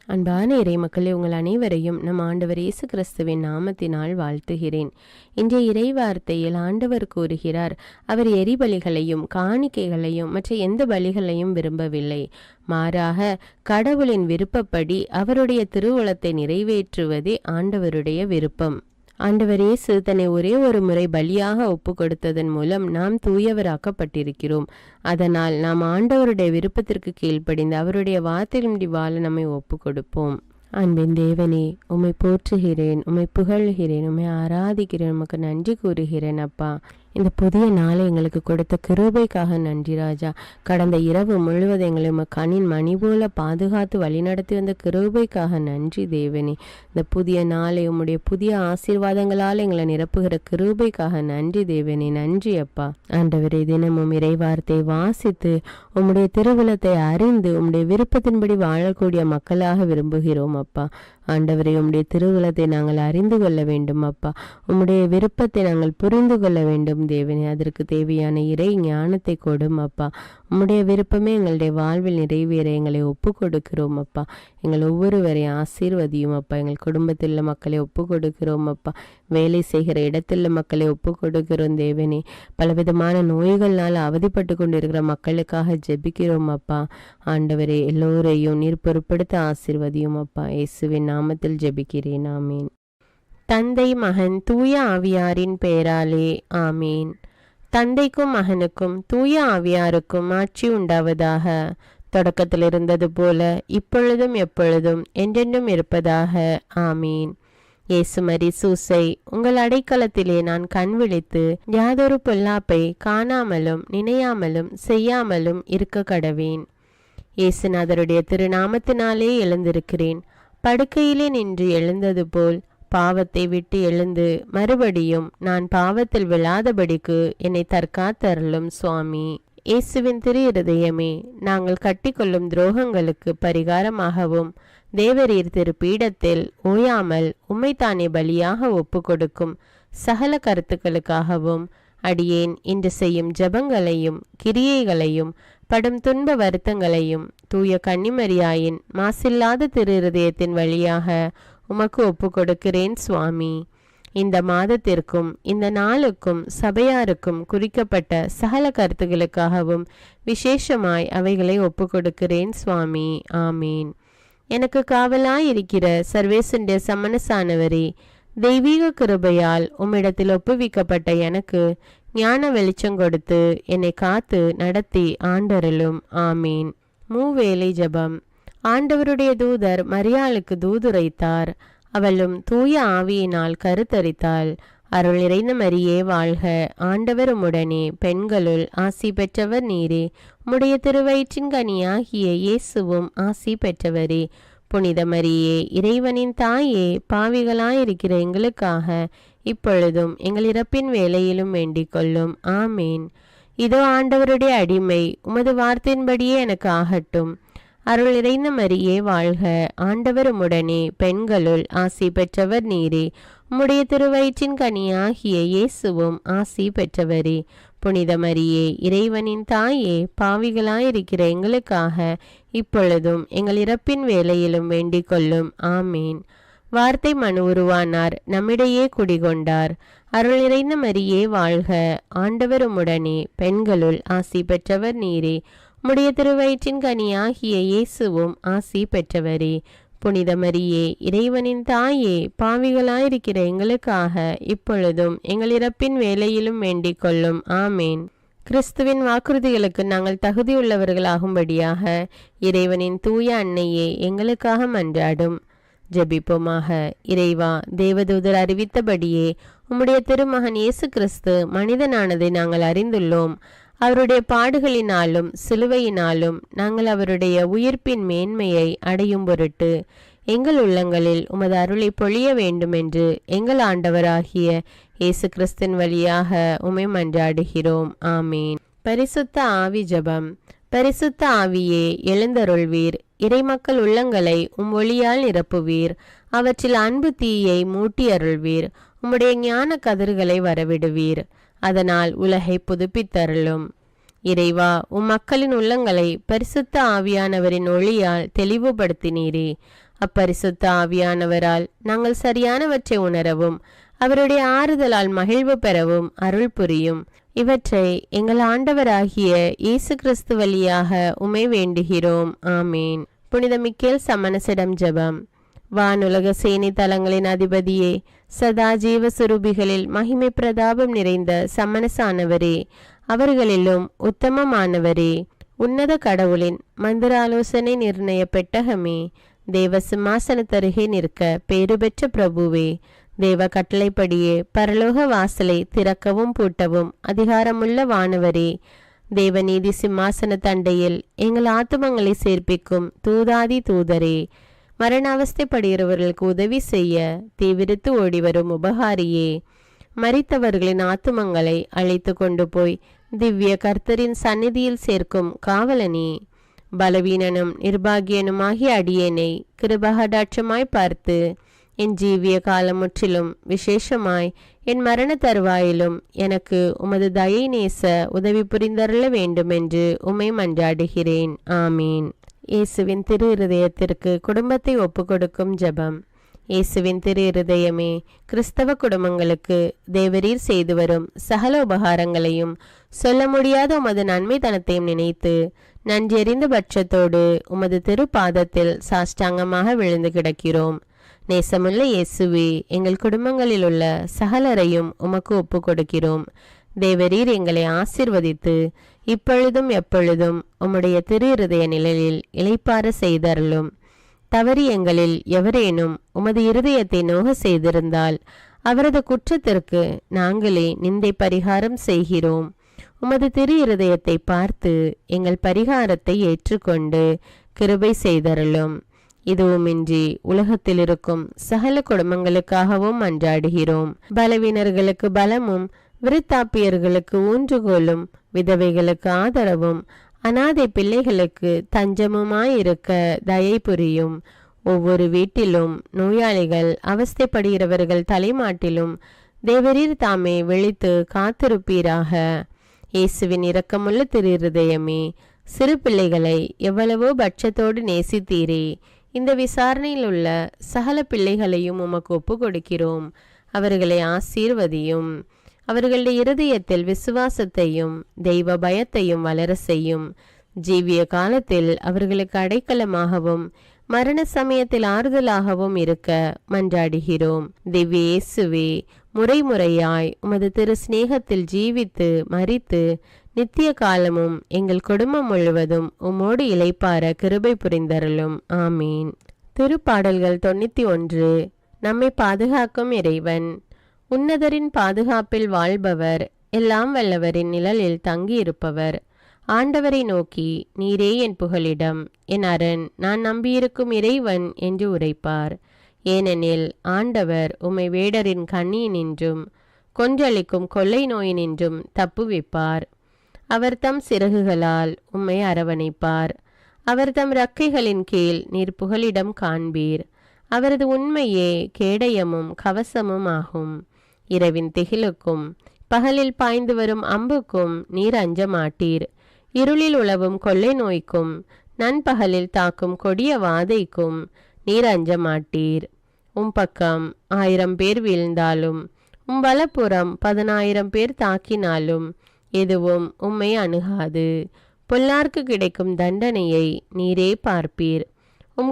அன்பான இறை மக்களே, உங்கள் அனைவரையும் நம் ஆண்டவர் இயேசு கிறிஸ்துவின் நாமத்தினால் வாழ்த்துகிறேன். இன்றைய இறை வார்த்தையில் ஆண்டவர் கூறுகிறார், அவர் எரிபலிகளையும் காணிக்கைகளையும் மற்ற எந்த பலிகளையும் விரும்பவில்லை. மாறாக கடவுளின் விருப்பப்படி அவருடைய திருவுளத்தை நிறைவேற்றுவதே ஆண்டவருடைய விருப்பம். ஆண்டவர் இயேசு தன்னை ஒரே ஒரு முறை பலியாக ஒப்பு கொடுத்ததன் மூலம் நாம் தூயவராக்கப்பட்டிருக்கிறோம். அதனால் நாம் ஆண்டவருடைய விருப்பத்திற்கு கீழ்ப்படிந்து அவருடைய வார்த்தையின்படி வாழ நம்மை ஒப்பு கொடுப்போம். அன்பின் தேவனே, உம்மை போற்றுகிறேன், உம்மை புகழ்கிறேன், உம்மை ஆராதிக்கிறேன், உமக்கு நன்றி கூறுகிறேன் அப்பா. இந்த புதிய நாளை எங்களுக்கு கொடுத்த கிருபைக்காக நன்றி ராஜா. கடந்த இரவு முழுவதும் எங்களை உம கண்ணின் மணி போல பாதுகாத்து வழிநடத்தி வந்த கிருபைக்காக நன்றி தேவனே. இந்த புதிய நாளை உம்முடைய புதிய ஆசீர்வாதங்களால் எங்களை நிரப்புகிற கிருபைக்காக நன்றி தேவனே. நன்றி அப்பா. ஆண்டவரே, தினமும் இறைவார்த்தை வாசித்து உம்முடைய திருவுளத்தை அறிந்து உம்முடைய விருப்பத்தின்படி வாழக்கூடிய மக்களாக விரும்புகிறோம் அப்பா. ஆண்டவரே, உம்முடைய திருவுளத்தை நாங்கள் அறிந்து கொள்ள வேண்டும் அப்பா. உம்முடைய விருப்பத்தை நாங்கள் புரிந்து கொள்ள வேண்டும் தேவனே. அதற்கு தேவையான இறை ஞானத்தை கொடும் அப்பா. உம்முடைய விருப்பமே எங்களுடைய வாழ்வில் நிறைவேற எங்களை ஒப்பு கொடுக்கிறோம் அப்பா. எங்கள் ஒவ்வொருவரையும் ஆசீர்வதியும் அப்பா. எங்கள் குடும்பத்தில் உள்ள மக்களை ஒப்பு கொடுக்கிறோம் அப்பா. வேலை செய்கிற இடத்துல மக்களை ஒப்பு கொடுக்கிறோம் தேவனே. பலவிதமான நோய்கள்னால் அவதிப்பட்டு கொண்டிருக்கிற மக்களுக்காக ஜெபிக்கிறோம் அப்பா. ஆண்டவரே, எல்லோரையும் நீர் பொறுப்படுத்த ஆசீர்வதியும் அப்பா. இயேசுவின் நாமத்தில் ஜெபிக்கிறேன், ஆமீன். தந்தை, மகன், தூய ஆவியாரின் பெயராலே ஆமீன். தந்தைக்கும் மகனுக்கும் தூய ஆவியாருக்கும் ஆட்சி உண்டாவதாக. தொடக்கத்தில் இருந்தது போல இப்பொழுதும் எப்பொழுதும் என்றென்றும் இருப்பதாக ஆமீன். இயேசுமரி சூசை, உங்கள் அடைக்கலத்திலே நான் கண் விழித்து யாதொரு பொல்லாப்பை காணாமலும் நினையாமலும் செய்யாமலும் இருக்க கடவேன். இயேசுநாதருடைய திருநாமத்தினாலே எழுந்திருக்கிறேன். படுக்கையிலே நின்று எழுந்தது போல் பாவத்தை விட்டு எழுந்து மறுபடியும் நான் பாவத்தில் விழாதபடிக்கு என்னை தற்காத்தருளும் சுவாமி. இயேசுவின் திரு இருதயமே, நாங்கள் கட்டிக்கொள்ளும் துரோகங்களுக்கு பரிகாரமாகவும் தேவரீர் திரு பீடத்தில் ஓயாமல் உம்மைத்தானே பலியாக ஒப்பு கொடுக்கும் சகல கருத்துக்களுக்காகவும் அடியேன் இன்று செய்யும் ஜபங்களையும் கிரியைகளையும் படும் துன்ப வருத்தங்களையும் தூய கன்னிமரியாயின் மாசில்லாத திரு இருதயத்தின் வழியாக உமக்கு ஒப்பு கொடுக்கிறேன் சுவாமி. இந்த மாதத்திற்கும் இந்த நாளுக்கும் சபையாருக்கும் குறிக்கப்பட்ட சகல கருத்துகளுக்காகவும் விசேஷமாய் அவைகளை ஒப்பு கொடுக்கிறேன் சுவாமி. ஆமீன். எனக்கு காவலாயிருக்கிற சர்வேசுடைய சமணசானவரே, தெய்வீக கிருபையால் உம்மிடத்தில் ஒப்புவிக்கப்பட்ட எனக்கு ஞான வெளிச்சம் கொடுத்து என்னை காத்து நடத்தி ஆண்டருளும். ஆமீன். மூவேளை ஜபம். ஆண்டவருடைய தூதர் மரியாளுக்கு தூதுரைத்தார். அவளும் தூய ஆவியினால் கருத்தரித்தாள். அருள் நிறைந்த மரியே வாழ்க, ஆண்டவர் உம்முடனே, பெண்களுள் ஆசி பெற்றவர் நீரே. உம்முடைய திருவயிற்றின் கனியாகிய இயேசுவும் ஆசி பெற்றவரே. புனித மரியே, இறைவனின் தாயே, பாவிகளாயிருக்கிற எங்களுக்காக இப்பொழுதும் எங்கள் இறப்பின் வேளையிலும் வேண்டிக் கொள்ளும். ஆமீன். இதோ ஆண்டவருடைய அடிமை, உமது வார்த்தையின்படியே எனக்கு ஆகட்டும். அருள் நிறைந்த மரியே வாழ்க, ஆண்டவர் உம்முடனே, பெண்களுள் ஆசி பெற்றவர் நீரே. உம்முடைய திருவயிற்றின் கனியாகிய இயேசுவும் ஆசி பெற்றவரே. புனித மரியே, இறைவனின் தாயே, பாவிகளாயிருக்கிற எங்களுக்காக இப்பொழுதும் எங்கள் இறப்பின் வேளையிலும் வேண்டிக் கொள்ளும். ஆமீன். வார்த்தை மனு உருவானார், நம்மிடையே குடிகொண்டார். அருள் நிறைந்த மரியே வாழ்க, ஆண்டவர் உம்முடனே, பெண்களுள் ஆசி பெற்றவர் நீரே. உம்முடைய திருவயிற்றின் கனியாகிய இயேசுவும் ஆசி பெற்றவரே. புனித மரியே, இறைவனின் தாயே, பாவிகளாயிருக்கிற எங்களுக்காக இப்பொழுதும் எங்கள் இறப்பின் வேளையிலும் வேண்டிக் கொள்ளும். ஆமேன். கிறிஸ்துவின் வாக்குறுதிகளுக்கு நாங்கள் தகுதியுள்ளவர்களாகும்படியாக இறைவனின் தூய அன்னையே எங்களுக்காக மன்றாடும். ஜெபிப்போமாக. இறைவா, தேவதூதர் அறிவித்தபடியே உம்முடைய திருமகன் இயேசு கிறிஸ்து மனிதனானதை நாங்கள் அறிந்துள்ளோம். அவருடைய பாடுகளினாலும் சிலுவையினாலும் நாங்கள் அவருடைய உயிர்ப்பின் மேன்மையை அடையும் பொருட்டு எங்கள் உள்ளங்களில் உமது அருளை பொழிய வேண்டுமென்று எங்கள் ஆண்டவராகிய இயேசு கிறிஸ்தின் வழியாக உம்மை மன்றாடுகிறோம். ஆமீன். பரிசுத்த ஆவி ஜபம். பரிசுத்த ஆவியே, எழுந்தருள்வீர். இறைமக்கள் உள்ளங்களை ஒளியால் நிரப்புவீர். அவற்றில் அன்பு தீயை மூட்டி அருள்வீர். உம்முடைய ஞான கதிர்களை வரவிடுவீர். அதனால் உலகை புதுப்பித்தருளும். இறைவா, உம் மக்களின் உள்ளங்களை பரிசுத்த ஆவியானவரின் ஒளியால் தெளிவுபடுத்தினீரே. அப்பரிசுத்த ஆவியானவரால் நாங்கள் சரியானவற்றை உணரவும் அவருடைய ஆறுதலால் மகிழ்வு பெறவும் அருள் புரியும். இவற்றை எங்கள் ஆண்டவராகிய இயேசு கிறிஸ்து வழியாக உமை வேண்டுகிறோம். ஆமேன். புனித மிக்கேல் சமணசிடம் ஜெபம். வானுலக சேனை தலங்களின் அதிபதியே, சதா ஜீவ சுரூபிகளில் மகிமை பிரதாபம் நிறைந்த சமணசானவரே, அவர்களிலும் உத்தமமானவரே, உன்னத கடவுளின் மந்திர ஆலோசனை நிர்ணய பெட்டகமே, தேவ சிம்மாசனத்தருகே நிற்க பேறு பெற்ற பிரபுவே, தேவ கட்டளைப்படியே பரலோக வாசலை திறக்கவும் பூட்டவும் அதிகாரமுள்ள வானவரே, தேவநீதி சிம்மாசன தண்டையில் எங்கள் ஆத்துமங்களை சேர்ப்பிக்கும் தூதாதி தூதரே, மரண அவஸ்தைப்படுகிறவர்களுக்கு உதவி செய்ய தீவிரித்து ஓடிவரும் உபகாரியே, மரித்தவர்களின் ஆத்துமங்களை அழைத்து கொண்டு போய் திவ்ய கர்த்தரின் சந்நிதியில் சேர்க்கும் காவலனே, பலவீனனும் நிர்பாகியனுமாகிய அடியேனை கிருபகடாட்சமாய் பார்த்து என் ஜீவிய காலம் முற்றிலும் விசேஷமாய் என் மரண தருவாயிலும் எனக்கு உமது தயை நேச உதவி புரிந்தருள வேண்டுமென்று உம்மை மன்றாடுகிறேன். ஆமீன். இயேசுவின் திரு இருதயத்திற்கு குடும்பத்தை ஒப்புக்கொடுக்கும் ஜெபம். இயேசுவின் திரு இருதயமே, கிறிஸ்தவ குடும்பங்களுக்கு தேவரீர் செய்து வரும் சகல உபகாரங்களையும் சொல்ல முடியாத உமது நன்மைத்தனத்தையும் நினைத்து நன்றியறிந்த பட்சத்தோடு உமது திரு பாதத்தில் சாஷ்டாங்கமாக விழுந்து கிடக்கிறோம். நேசமுள்ள இயேசுவே, எங்கள் குடும்பங்களில் உள்ள சகலரையும் உமக்கு ஒப்பு கொடுக்கிறோம். தேவரீர் எங்களை ஆசிர்வதித்து இப்பொழுதும் எப்பொழுதும் உம்முடைய திரு இருதய நிழலில் இளைப்பாற செய்தருளும். தவறி எங்களில் எவரேனும் உமது இருதயத்தை நோக செய்திருந்தால் அவரது குற்றத்திற்கு நாங்களே நிந்தை பரிகாரம் செய்கிறோம். உமது திரு இருதயத்தை பார்த்து எங்கள் பரிகாரத்தை ஏற்றுக்கொண்டு கிருபை செய்தருளும். இதுவுமின்றி உலகத்தில் இருக்கும் சகல குடும்பங்களுக்காகவும் மன்றாடுகிறோம். பலவீனர்களுக்கு பலமும், விருத்தாப்பியர்களுக்கு ஊன்றுகோலும், விதவைகளுக்கு ஆதரவும், அனாதை பிள்ளைகளுக்கு தஞ்சமுமாயிருக்க தயை புரியும். ஒவ்வொரு வீட்டிலும் நோயாளிகள் அவஸ்தைப்படுகிறவர்கள் தலைமாட்டிலும் தேவரீர் தாமே விழித்து காத்திருப்பீராக. இயேசுவின் இரக்கமுள்ள திரு இருதயமே, சிறு பிள்ளைகளை எவ்வளவோ பட்சத்தோடு நேசித்தீரே. இந்த விசாரணையில் உள்ள சகல பிள்ளைகளையும் உமக்கு ஒப்பு கொடுக்கிறோம். அவர்களை ஆசீர்வதியும். அவர்களுடைய இருதயத்தில் விசுவாசத்தையும் தெய்வ பயத்தையும் வளர செய்யும். ஜீவிய காலத்தில் அவர்களுக்கு அடைக்கலமாகவும் மரண சமயத்தில் ஆறுதலாகவும் இருக்க மன்றாடுகிறோம். திவ்ய இயேசுவே, முறைமுறையாய் உமது திரு சிநேகத்தில் ஜீவித்து மரித்து நித்திய காலமும் எங்கள் குடும்பம் முழுவதும் உம்மோடு இளைப்பார கிருபை புரிந்தருளும். ஆமீன். திருப்பாடல்கள் 91. நம்மை பாதுகாக்கும் இறைவன். உன்னதரின் பாதுகாப்பில் வாழ்பவர், எல்லாம் வல்லவரின் நிழலில் தங்கியிருப்பவர். ஆண்டவரை நோக்கி, நீரே என் புகலிடம், என் அரண், நான் நம்பியிருக்கும் இறைவன் என்று உரைப்பார். ஏனெனில் ஆண்டவர் உம்மை வேடரின் கண்ணியினின்றும் கொன்றளிக்கும் கொள்ளை நோயினின்றும் தப்புவிப்பார். அவர் தம் சிறகுகளால் உம்மை அரவணைப்பார். அவர் தம் இறக்கைகளின் கீழ் நீர் புகலிடம் காண்பீர். அவரது உண்மையே கேடயமும் கவசமும் ஆகும். இரவின் திகிலுக்கும் பகலில் பாய்ந்து வரும் அம்புக்கும் நீர் அஞ்ச மாட்டீர். இருளில் உலவும் கொள்ளை நோய்க்கும் நண்பகலில் தாக்கும் கொடிய வாதைக்கும் நீர் அஞ்ச மாட்டீர். பக்கம் 1000 பேர் வீழ்ந்தாலும் வலப்புறம் 10,000 பேர் தாக்கினாலும் எதுவும் உம்மை அணுகாது. பொல்லார்க்கு கிடைக்கும் தண்டனையை நீரே பார்ப்பீர்.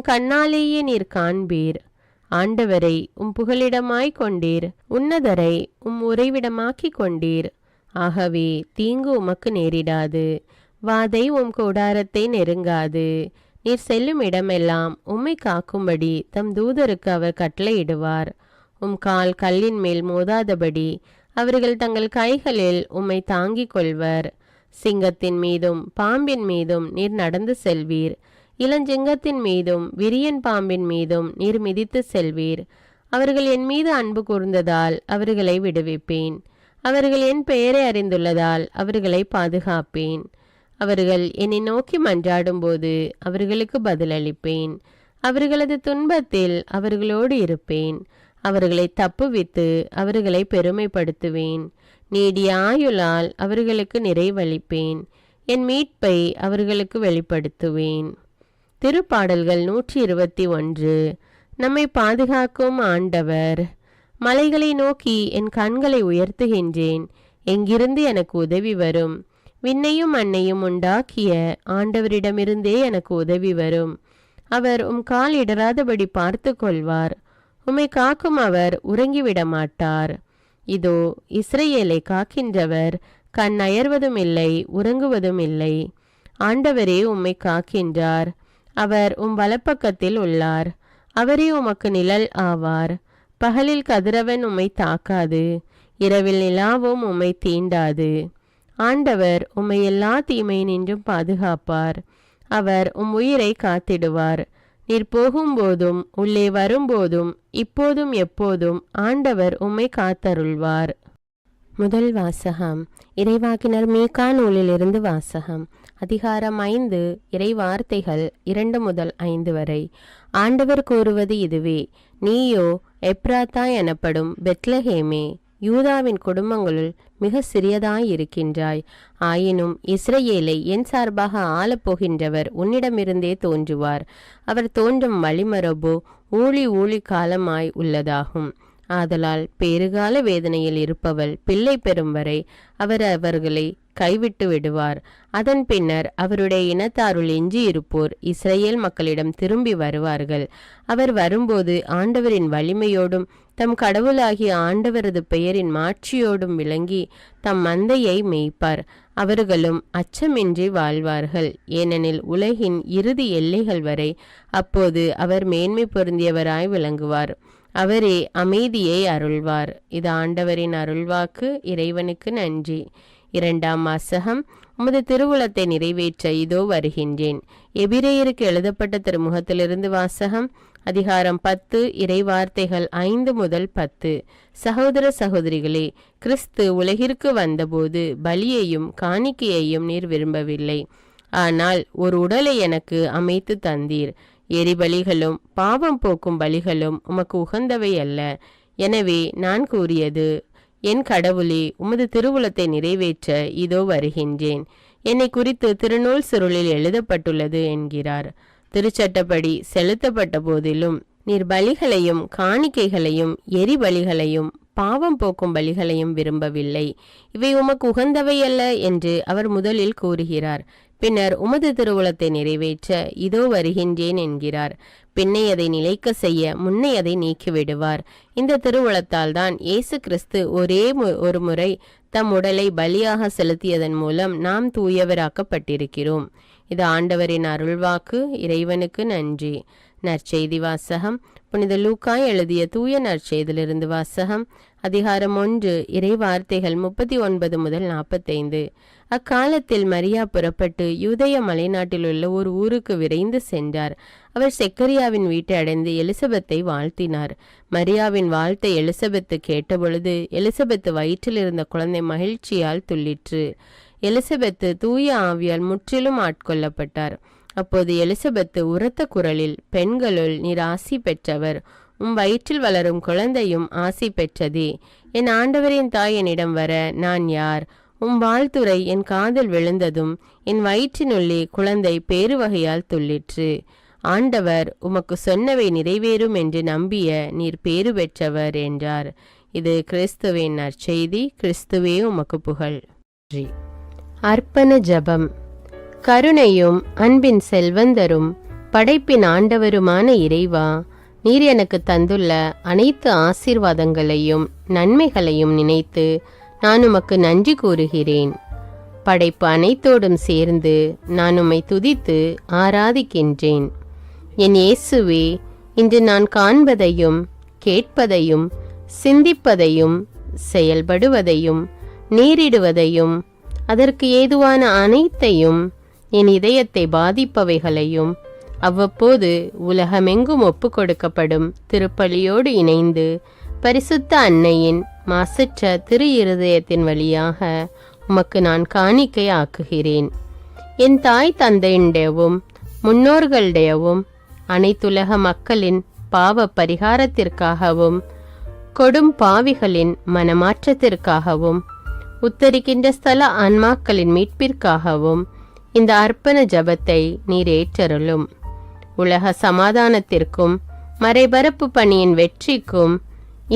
கண்ணாலேயே நீர் காண்பீர். ஆண்டவரை புகலிடமாய் கொண்டீர். உன்னதரை உறைவிடமாக்கி கொண்டீர். ஆகவே தீங்கு உமக்கு நேரிடாது. வாதை கூடாரத்தை நெருங்காது. நீர் செல்லும் இடமெல்லாம் உம்மை காக்கும்படி தம் தூதருக்கு அவர் கட்டளையிடுவார். கால் கல்லின் மேல் மோதாதபடி அவர்கள் தங்கள் கைகளில் உம்மை தாங்கிக் கொள்வர். சிங்கத்தின் மீதும் பாம்பின் மீதும் நீர் நடந்து செல்வீர். இளஞ்சிங்கத்தின் மீதும் விரியன் பாம்பின் மீதும் நீர் மிதித்து செல்வீர். அவர்கள் என் மீது அன்பு கூர்ந்ததால் அவர்களை விடுவிப்பேன். அவர்கள் என் பெயரை அறிந்துள்ளதால் அவர்களை பாதுகாப்பேன். அவர்கள் என்னை நோக்கி மன்றாடும் போது அவர்களுக்கு பதிலளிப்பேன். அவர்களது துன்பத்தில் அவர்களோடு இருப்பேன். அவர்களை தப்புவித்து அவர்களை பெருமைப்படுத்துவேன். நீடிய ஆயுளால் அவர்களுக்கு நிறைவளிப்பேன். என் மீட்பை அவர்களுக்கு வெளிப்படுத்துவேன். திருப்பாடல்கள் 121. நம்மை பாதுகாக்கும் ஆண்டவர். மலைகளை நோக்கி என் கண்களை உயர்த்துகின்றேன். எங்கிருந்து எனக்கு உதவி வரும்? விண்ணையும் மண்ணையும் உண்டாக்கிய ஆண்டவரிடமிருந்தே எனக்கு உதவி வரும். அவர் கால் இடராதபடி பார்த்து கொள்வார். உம்மை காக்கும் அவர் உறங்கிவிட மாட்டார். இதோ இஸ்ரவேலை காக்கின்றவர் கண் அயர்வதும் இல்லை, உறங்குவதும் இல்லை. ஆண்டவரே உம்மை காக்கின்றார். அவர் வலப்பக்கத்தில் உள்ளார். அவரே உமக்கு நிழல் ஆவார். பகலில் கதிரவன் உம்மை தாக்காது, இரவில் நிலாவும் உம்மை தீண்டாது. ஆண்டவர் உம்மை எல்லா தீமையினின்றும் பாதுகாப்பார். அவர் உயிரை காத்திடுவார். நீர் போகும்போதும் உள்ளே வரும்போதும் இப்போதும் எப்போதும் ஆண்டவர் உம்மை காத்தருள்வார். முதல் வாசகம். இறைவாக்கினர் மீகா நூலிலிருந்து வாசகம். அதிகாரம் 5, இறை வார்த்தைகள் 2 முதல் 5 வரை. ஆண்டவர் கூறுவது இதுவே: நீயோ எப்ராத்தா எனப்படும் பெத்லஹேமே, யூதாவின் குடும்பங்களுள் மிக சிறியதாயிருக்கின்றாய். ஆயினும் இஸ்ரவேலை என் சார்பாக ஆளப்போகின்றவர் உன்னிடமிருந்தே தோன்றுவார். அவர் தோன்றும் வழிமரபோ ஊழி காலமாய் உள்ளதாகும். ஆதலால் பேறுகால வேதனையில் இருப்பவள் பிள்ளை பெறும் வரை அவர் அவர்களை கைவிட்டு விடுவார். அதன் பின்னர் அவருடைய இனத்தாருள் எஞ்சியிருப்போர் இஸ்ரவேல் மக்களிடம் திரும்பி வருவார்கள். அவர் வரும்போது ஆண்டவரின் வலிமையோடும் தம் கடவுளாகிய ஆண்டவரது பெயரின் மாட்சியோடும் விளங்கி தம் மந்தையை மேய்ப்பார். அவர்களும் அச்சமின்றி வாழ்வார்கள். ஏனெனில் உலகின் இறுதி எல்லைகள் வரை அப்போது அவர் மேன்மை பொருந்தியவராய் விளங்குவார். அவரே அமைதியை அருள்வார். இது ஆண்டவரின் அருள்வாக்கு. இறைவனுக்கு நன்றி. 2ஆம் வாசகம். உமது திருவுளத்தை நிறைவேற்ற இதோ வருகின்றேன். எபிரேயருக்கு எழுதப்பட்ட திருமுகத்திலிருந்து வாசகம். அதிகாரம் 10, இறை வார்த்தைகள் 5 முதல் 10. சகோதர சகோதரிகளே, கிறிஸ்து உலகிற்கு வந்தபோது பலியையும் காணிக்கையையும் நீர் விரும்பவில்லை. ஆனால் ஒரு உடலை எனக்கு அமைத்து தந்தீர். எரிபலிகளும் பாவம் போக்கும் பலிகளும் உமக்கு உகந்தவை அல்ல. எனவே நான் கூறியது: என் கடவுளே, உமது திருவுளத்தை நிறைவேற்ற இதோ வருகின்றேன். என்னை குறித்து திருநூல் சுருளில் எழுதப்பட்டுள்ளது என்கிறார். திருச்சட்டப்படி செலுத்தப்பட்ட போதிலும் நீர் பலிகளையும் காணிக்கைகளையும் எரிபலிகளையும் பாவம் போக்கும் பலிகளையும் விரும்பவில்லை. இவை உமக்கு உகந்தவை அல்ல என்று அவர் முதலில் கூறுகிறார். பின்னர் உமது திருவுளத்தை நிறைவேற்ற இதோ வருகின்றேன் என்கிறார். பின்னை அதை நிலைக்க செய்ய முன்னை அதை நீக்கிவிடுவார். இந்த திருவுளத்தால் தான் இயேசு கிறிஸ்து ஒரே ஒரு முறை தம் உடலை பலியாக செலுத்தியதன் மூலம் நாம் தூயவராக்கப்பட்டிருக்கிறோம். இது ஆண்டவரின் அருள்வாக்கு. இறைவனுக்கு நன்றி. நற்செய்தி வாசகம். புனித லூக்கா எழுதிய தூய நற்செய்தியிலிருந்து வாசகம். அதிகாரம் 1, இறை வார்த்தைகள் 39 முதல் 45. அக்காலத்தில் மரியா புறப்பட்டு யூதேய மலைநாட்டில் உள்ள ஒரு ஊருக்கு விரைந்து சென்றார். அவர் செக்கரியாவின் வீட்டை அடைந்து எலிசபெத்தை வாழ்த்தினார். மரியாவின் வாழ்த்தை எலிசபெத்து கேட்டபொழுது எலிசபெத்து வயிற்றில் இருந்த குழந்தை மகிழ்ச்சியால் துள்ளிற்று. எலிசபெத்து தூய ஆவியால் முற்றிலும் ஆட்கொள்ளப்பட்டார். அப்போது எலிசபெத்து உரத்த குரலில், பெண்களுள் நீர் ஆசி பெற்றவர், வயிற்றில் வளரும் குழந்தையும் ஆசி பெற்றதே. என் ஆண்டவரின் தாய் என்னிடம் வர நான் யார்? வாழ்த்துரை என் காதில் விழுந்ததும் என் வயிற்றினுள்ளே குழந்தை பேருவகையால் துள்ளிற்று. ஆண்டவர் உமக்கு சொன்னவை நிறைவேறும் என்று நம்பிய நீர் பேறு பெற்றவர் என்றார். இது கிறிஸ்துவின் நற்செய்தி. கிறிஸ்துவே உமக்கு புகழ். அர்ப்பண ஜபம். கருணையும் அன்பின் செல்வந்தரும் படைப்பின் ஆண்டவருமான இறைவா, நீர் எனக்கு தந்துள்ள அனைத்து ஆசீர்வாதங்களையும் நன்மைகளையும் நினைத்து நான் உமக்கு நன்றி கூறுகிறேன். படைப்பு அனைத்தோடும் சேர்ந்து நான் உம்மை துதித்து ஆராதிக்கின்றேன். என் இயேசுவே, இன்று நான் காண்பதையும் கேட்பதையும் சிந்திப்பதையும் செயல்படுவதையும் நேரிடுவதையும் அதற்கு ஏதுவான அனைத்தையும் என் இதயத்தை பாதிப்பவைகளையும் அவ்வப்போது உலகமெங்கும் ஒப்பு கொடுக்கப்படும் திருப்பலியோடு இணைந்து பரிசுத்த அன்னையின் மாசற்ற திரு இருதயத்தின் வழியாக உமக்கு நான் காணிக்கை ஆக்குகிறேன். என் தாய் தந்தையுடையவும் முன்னோர்களுடையவும் அனைத்துலக மக்களின் பாவ பரிகாரத்திற்காகவும் கொடும் பாவிகளின் மனமாற்றத்திற்காகவும் உத்தரிக்கின்ற ஸ்தல ஆன்மாக்களின் மீட்பிற்காகவும் இந்த அர்ப்பண ஜபத்தை நீர் ஏற்றருளும். உலக சமாதானத்திற்கும் மறைபரப்பு பணியின் வெற்றிக்கும்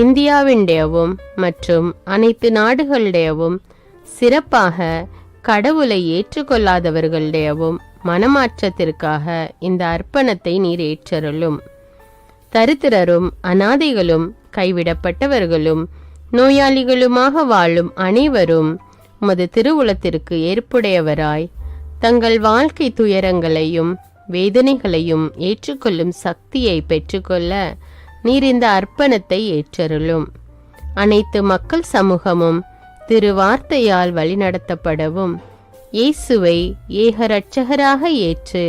இந்தியாவின்டையவும் மற்றும் அனைத்து நாடுகளுடையவும் சிறப்பாக கடவுளை ஏற்றுக்கொள்ளாதவர்களுடையவும் மனமாற்றத்திற்காக இந்த அர்ப்பணத்தை நீர் ஏற்றருளும். தரித்திரரும் அனாதைகளும் கைவிடப்பட்டவர்களும் நோயாளிகளுமாக வாழும் அனைவரும் உமது திருவுளத்திற்கு ஏற்புடையவராய் தங்கள் வாழ்க்கை துயரங்களையும் வேதனைகளையும் ஏற்றுக்கொள்ளும் சக்தியை பெற்றுக்கொள்ள நீர் இந்த அர்ப்பணத்தை ஏற்றருளும். அனைத்து மக்கள் சமூகமும் திருவார்த்தையால் வழிநடத்தப்படவும் இயேசுவை ஏக இரட்சகராக ஏற்று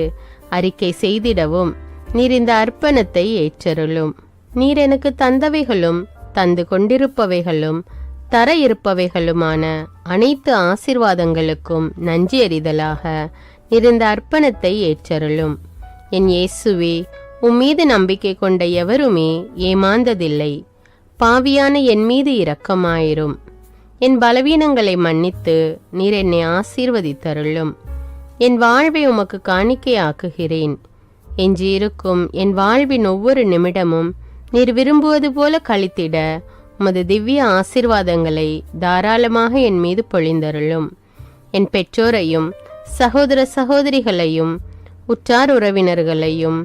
அறிக்கை செய்திடவும் நீர் இந்த அர்ப்பணத்தை ஏற்றருளும். நீர் எனக்கு தந்தவைகளும் தந்து கொண்டிருப்பவைகளும் தர இருப்பவைகளுமான அனைத்து ஆசீர்வாதங்களுக்கும் நன்றி அறிதலாக நீர் இந்த அர்ப்பணத்தை ஏற்றருளும். என் இயேசுவே, உம்மீது நம்பிக்கை கொண்ட எவருமே ஏமாந்ததில்லை. பாவியான என் மீது இரக்கமாயிரும். என் பலவீனங்களை மன்னித்து நீர் என்னை ஆசீர்வதித்தருளும். என் வாழ்வை உமக்கு காணிக்கையாக்குகிறேன். எஞ்சியிருக்கும் என் வாழ்வின் ஒவ்வொரு நிமிடமும் நீர் விரும்புவது போல கழித்திட உமது திவ்ய ஆசீர்வாதங்களை தாராளமாக என் மீது பொழிந்தருளும். என் பெற்றோரையும் சகோதர சகோதரிகளையும் உற்றார் உறவினர்களையும்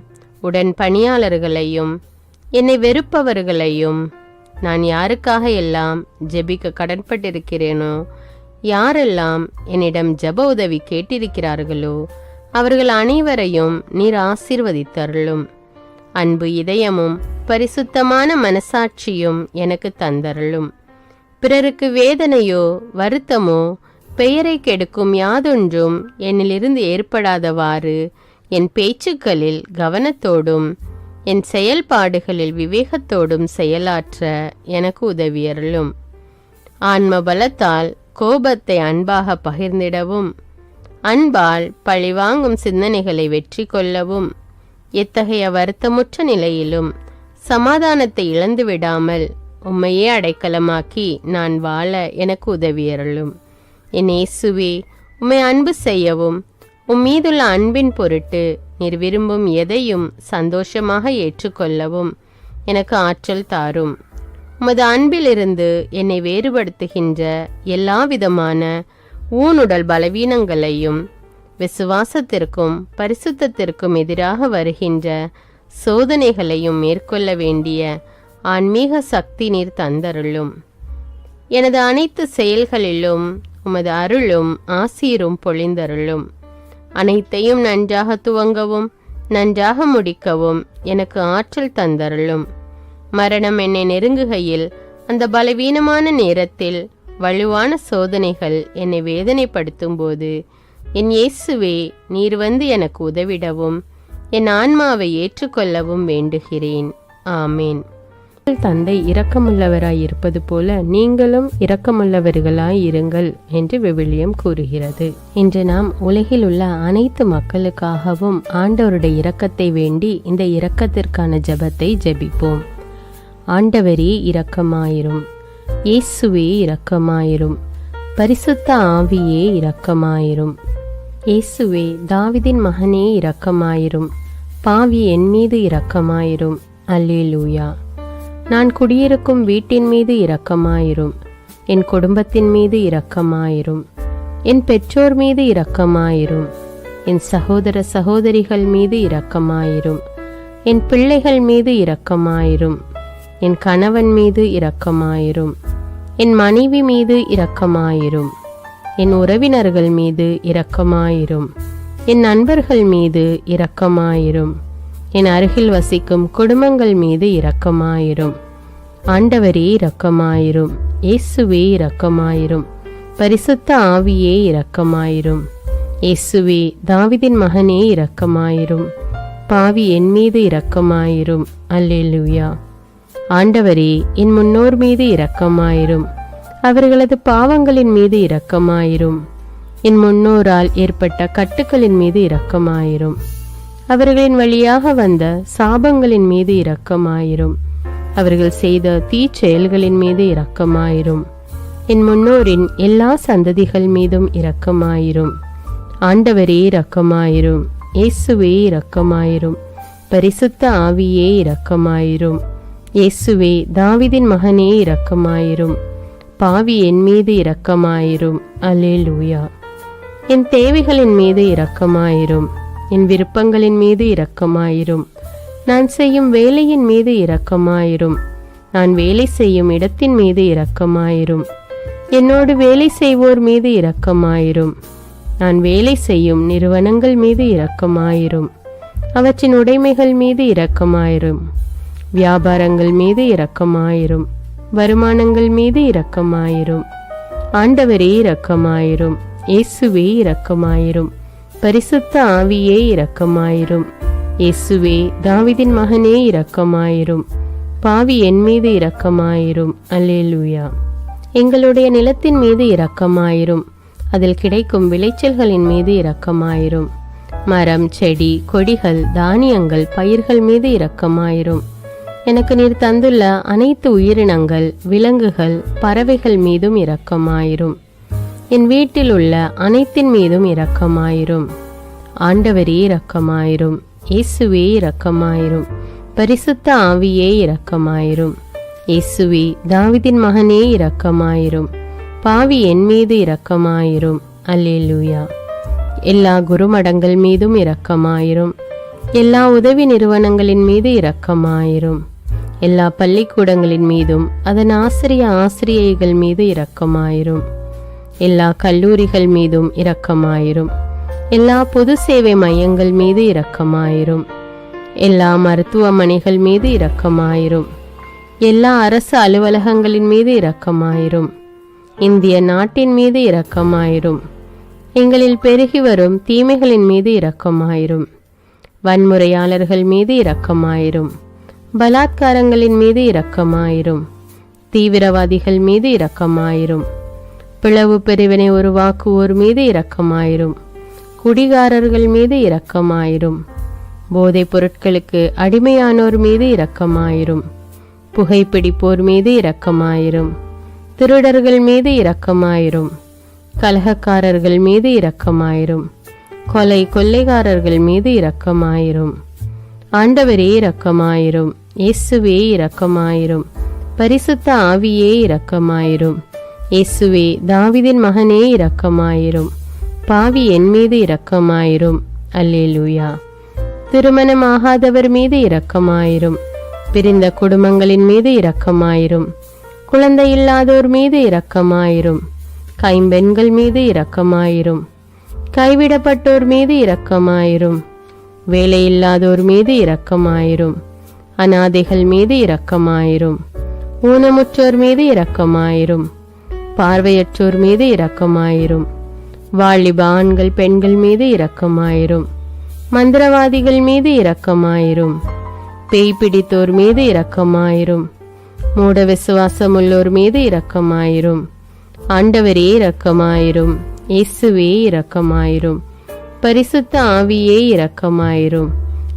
உடன் பணியாளர்களையும் என்னை வெறுப்பவர்களையும் நான் யாருக்காக எல்லாம் ஜெபிக்க கடன்பட்டிருக்கிறேனோ, யாரெல்லாம் என்னிடம் ஜெப உதவி கேட்டிருக்கிறார்களோ அவர்கள் அனைவரையும் நீர் ஆசீர்வதித்தருளும். அன்பு இதயமும் பரிசுத்தமான மனசாட்சியும் எனக்கு தந்தருளும். பிறருக்கு வேதனையோ வருத்தமோ பெயரை கெடுக்கும் யாதொன்றும் என்னிலிருந்து ஏற்படாதவாறு என் பேச்சுக்களில் கவனத்தோடும் என் செயல்பாடுகளில் விவேகத்தோடும் செயலாற்ற எனக்கு உதவியருளும். ஆன்ம பலத்தால் கோபத்தை அன்பாக பகிர்ந்திடவும் அன்பால் பழிவாங்கும் சிந்தனைகளை வெற்றி கொள்ளவும் எத்தகைய வருத்தமுற்ற நிலையிலும் சமாதானத்தை இழந்து விடாமல் உம்மையே அடைக்கலமாக்கி நான் வாழ எனக்கு உதவியருளும். என் இயேசுவே, உம்மை அன்பு செய்யவும் உம்மீதுள்ள அன்பின் பொருட்டு நீர் விரும்பும் எதையும் சந்தோஷமாக ஏற்றுக்கொள்ளவும் எனக்கு ஆற்றல் தாரும். உமது அன்பிலிருந்து என்னை வேறுபடுத்துகின்ற எல்லா விதமான ஊனுடல் பலவீனங்களையும் விசுவாசத்திற்கும் பரிசுத்தத்திற்கும் எதிராக வருகின்ற சோதனைகளையும் மேற்கொள்ள வேண்டிய ஆன்மீக சக்தி நீர் தந்தருளும். எனது அனைத்து செயல்களிலும் உமது அருளும் ஆசீரும் பொழிந்தருளும். அனைத்தையும் நன்றாக துவங்கவும் நன்றாக முடிக்கவும் எனக்கு ஆற்றல் தந்தருளும். மரணம் என்னை நெருங்குகையில் அந்த பலவீனமான நேரத்தில் வலுவான சோதனைகள் என்னை வேதனைப்படுத்தும் போது என் இயேசுவே, நீர் வந்து எனக்கு உதவிடவும் என் ஆன்மாவை ஏற்றுக்கொள்ளவும் வேண்டுகிறேன். ஆமேன். தந்தை இரக்கமுள்ளவராய் இருப்பது போல நீங்களும் இரக்கமுள்ளவர்களாய் இருங்கள் என்று விவிலியம் கூறுகிறது. இன்று நாம் உலகில் உள்ள அனைத்து மக்களுக்காகவும் ஆண்டவருடைய இரக்கத்தை வேண்டி இந்த இரக்கத்திற்கான ஜெபத்தை ஜெபிப்போம். ஆண்டவரே இரக்கமாயிரும். இயேசுவே இரக்கமாயிரும். பரிசுத்த ஆவியே இரக்கமாயிரும். இயேசுவே, தாவீதின் மகனே இரக்கமாயிரும். பாவி என் மீது இரக்கமாயிரும். அல்லேலூயா. நான் குடியிருக்கும் வீட்டின் மீது இரக்கமாயிரும். என் குடும்பத்தின் மீது இரக்கமாயிரும். என் பெற்றோர் மீது இரக்கமாயிரும். என் சகோதர சகோதரிகள் மீது இரக்கமாயிரும். என் பிள்ளைகள் மீது இரக்கமாயிரும். என் கணவன் மீது இரக்கமாயிரும். என் மனைவி மீது இரக்கமாயிரும். என் உறவினர்கள் மீது இரக்கமாயிரும். என் நண்பர்கள் மீது இரக்கமாயிரும். என் அருகில் வசிக்கும் குடும்பங்கள் மீது இரக்கமாயிரும். ஆண்டவரே இரக்கமாயிரும். இயேசுவே இரக்கமாயிரும். பரிசுத்த ஆவியே இரக்கமாயிரும். இயேசுவே, தாவீதின் மகனே இரக்கமாயிரும். பாவி என் மீது இரக்கமாயிரும். அல்லேலூயா. ஆண்டவரே, என் முன்னோர் மீது இரக்கமாயிரும். அவர்களது பாவங்களின் மீது இரக்கமாயிரும். என் முன்னோரால் ஏற்பட்ட கட்டுக்களின் மீது இரக்கமாயிரும். அவர்களின் வழியாக வந்த சாபங்களின் மீது இரக்கமாயிரும். அவர்கள் செய்த தீச்செயல்களின் மீது இரக்கமாயிரும். என் முன்னோரின் எல்லா சந்ததிகள் மீதும் இரக்கமாயிரும். ஆண்டவரே இரக்கமாயிரும். இயேசுவே இரக்கமாயிரும். பரிசுத்த ஆவியே இரக்கமாயிரும். இயேசுவே தாவீதின் மகனே இரக்கமாயிரும். பாவி என் மீது இரக்கமாயிரும். அல்லேலூயா. என் தேவைகளின் மீது இரக்கமாயிரும். என் விருப்பங்களின் மீது இரக்கமாயிரும். நான் செய்யும் வேலையின் மீது இரக்கமாயிரும். நான் வேலை செய்யும் இடத்தின் மீது இரக்கமாயிரும். என்னோடு வேலை செய்வோர் மீது இரக்கமாயிரும். நான் வேலை செய்யும் நிறுவனங்கள் மீது இரக்கமாயிரும். அவற்றின் உடைமைகள் மீது இரக்கமாயிரும். வியாபாரங்கள் மீது இரக்கமாயிரும். வருமானங்கள் மீது இரக்கமாயிரும். ஆண்டவரே இரக்கமாயிரும். இயேசுவே இரக்கமாயிரும். பரிசுத்த ஆவியே இரக்கமாயிரும். இயேசுவே தாவீதின் மகனே இரக்கமாயிரும். பாவி என் மீது இரக்கமாயிரும். அல்லேலூயா. எங்களுடைய நிலத்தின் மீது இரக்கமாயிரும். அதில் கிடைக்கும் விளைச்சல்களின் மீது இரக்கமாயிரும். மரம், செடி, கொடிகள், தானியங்கள், பயிர்கள் மீது இரக்கமாயிரும். எனக்கு நீர் தந்துள்ள அனைத்து உயிரினங்கள், விலங்குகள், பறவைகள் மீதும் இரக்கமாயிரும். என் வீட்டில் உள்ள அனைத்தின் மீதும் இரக்கமாயிரும். ஆண்டவரே இரக்கமாயிரும். இயேசுவே இரக்கமாயிரும். பரிசுத்த ஆவியே இரக்கமாயிரும். இயேசுவே தாவீதின் மகனே இரக்கமாயிரும். பாவி என் மீது இரக்கமாயிரும். அல்லேலூயா. எல்லா குருமடங்கள் மீதும் இரக்கமாயிரும். எல்லா உதவி நிறுவனங்களின் மீது இரக்கமாயிரும். எல்லா பள்ளிக்கூடங்களின் மீதும் அதன் ஆசிரியைகள் மீது இரக்கமாயிரும். எல்லா கல்லூரிகள் மீதும் இரக்கமாயிரும். எல்லா பொது சேவை மையங்கள் மீது இரக்கமாயிரும். எல்லா மருத்துவமனைகள் மீது இரக்கமாயிரும். எல்லா அரசு அலுவலகங்களின் மீது இரக்கமாயிரும். இந்திய நாட்டின் மீது இரக்கமாயிரும். எங்களில் பெருகி வரும் தீமைகளின் மீது இரக்கமாயிரும். வன்முறையாளர்கள் மீது இரக்கமாயிரும். பலாத்காரங்களின் மீது இரக்கமாயிரும். தீவிரவாதிகள் மீது இரக்கமாயிரும். பிளவு பிரிவினை உருவாக்குவோர் மீது இரக்கமாயிரும். குடிகாரர்கள் மீது இரக்கமாயிரும். போதைப் பொருட்களுக்கு அடிமையானோர் மீது இரக்கமாயிரும். புகைப்பிடிப்போர் மீது இரக்கமாயிரும். திருடர்கள் மீது இரக்கமாயிரும். கலகக்காரர்கள் மீது இரக்கமாயிரும். கொள்ளைக்காரர்கள் மீது இரக்கமாயிரும். ஆண்டவரே இரக்கமாயிரும். இயேசுவே இரக்கமாயிரும். பரிசுத்த ஆவியே இரக்கமாயிரும். இயேசுவே தாவீதின் மகனே இரக்கமாயிரும். பாவி என் மீது இரக்கமாயிரும். அல்லேலூயா. திருமணமாகாதவர் மீது இரக்கமாயிரும். பிரிந்த குடும்பங்களின் மீது இரக்கமாயிரும். குழந்தை இல்லாதோர் மீது இரக்கமாயிரும். கைம்பெண்கள் மீது இரக்கமாயிரும். கைவிடப்பட்டோர் மீது இரக்கமாயிரும். வேலையில்லாதோர் மீது இரக்கமாயிரும். அநாதைகள் மீது இரக்கமாயிரும். ஊனமுற்றோர் மீது இரக்கமாயிரும். பார்வையற்றோர் மீது இரக்கமாயிரும். வாலிப ஆண்கள் பெண்கள் மீது இரக்கமாயிரும். மந்திரவாதிகள் மீது இரக்கமாயிரும். பேய் பிடித்தோர் மீது இரக்கமாயிரும். மூட விசுவாசம் உள்ளோர் மீது இரக்கமாயிரும். ஆண்டவரே இரக்கமாயிரும். இயேசுவே இரக்கமாயிரும். பரிசுத்த ஆவியே இரக்கமாயிரும்.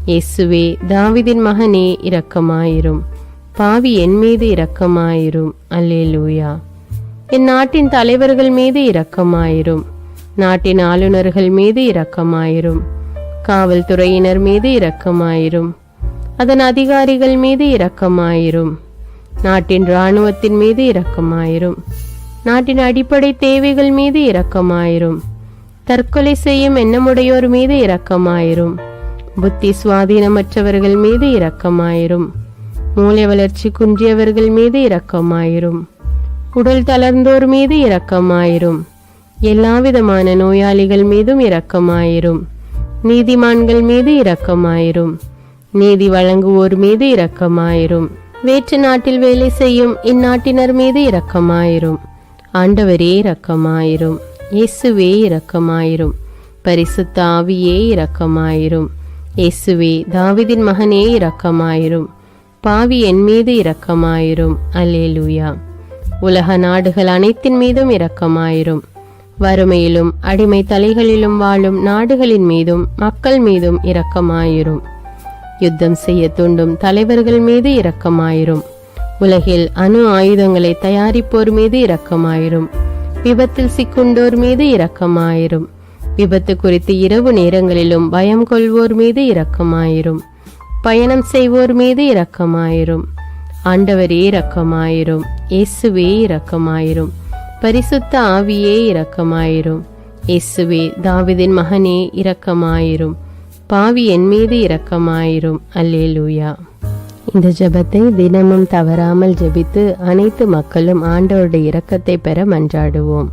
இயேசுவே தாவீதின் மகனே இரக்கமாயிரும். பாவி என் மீது இரக்கமாயிரும். அல்லேலூயா. என் நாட்டின் தலைவர்கள் மீது இரக்கமாயிரும். நாட்டின் ஆளுநர்கள் மீது இரக்கமாயிரும். காவல்துறையினர் மீது இரக்கமாயிரும். அதன் அதிகாரிகள் மீது இரக்கமாயிரும். நாட்டின் இராணுவத்தின் மீது இரக்கமாயிரும். நாட்டின் அடிப்படை தேவைகள் மீது இரக்கமாயிரும். தற்கொலை செய்யும் எண்ணமுடையோர் மீது இரக்கமாயிரும். புத்தி சுவாதீனமற்றவர்கள் மீது இரக்கமாயிரும். மூளை வளர்ச்சி குன்றியவர்கள் மீது இரக்கமாயிரும். உடல் தளர்ந்தோர் மீது இரக்கமாயிரும். எல்லாவிதமான நோயாளிகள் மீதும் இரக்கமாயிரும். நீதிமான்கள் மீது இரக்கமாயிரும். நீதி வழங்குவோர் மீது இரக்கமாயிரும். வேற்று நாட்டில் வேலை செய்யும் இந்நாட்டினர் மீது இரக்கமாயிரும். ஆண்டவரே இரக்கமாயிரும். இயேசுவே இரக்கமாயிரும். பரிசுத்த ஆவியே இரக்கமாயிரும். இயேசுவே தாவீதின் மகனே இரக்கமாயிரும். பாவி என் மீது இரக்கமாயிரும். அல்லேலூயா. உலக நாடுகள் அனைத்தின் மீதும் இரக்கமாயிரும். வறுமையிலும் அடிமை தலைகளிலும் வாழும் நாடுகளின் மீதும் மக்கள் மீதும் இரக்கமாயிரும். யுத்தம் செய்ய தூண்டும் தலைவர்கள் மீது இரக்கமாயிரும். உலகில் அணு ஆயுதங்களை தயாரிப்போர் மீது இரக்கமாயிரும். விபத்தில் சிக்குண்டோர் மீது இரக்கமாயிரும். விபத்து குறித்து இரவு நேரங்களிலும் பயம் கொள்வோர் மீது இரக்கமாயிரும். பயணம் செய்வோர் மீது இரக்கமாயிரும். ஆண்டவரே இரக்கமாயிரும். இயேசுவே இரக்கமாயிரும். பரிசுத்த ஆவியே இரக்கமாயிரும். இயேசுவே தாவீதின் மகனே இரக்கமாயிரும். பாவி என் மீது இரக்கமாயிரும். அல்லேலூயா. இந்த ஜெபத்தை தினமும் தவறாமல் ஜெபித்து அனைத்து மக்களும் ஆண்டவருடைய இரக்கத்தை பெற மன்றாடுவோம்.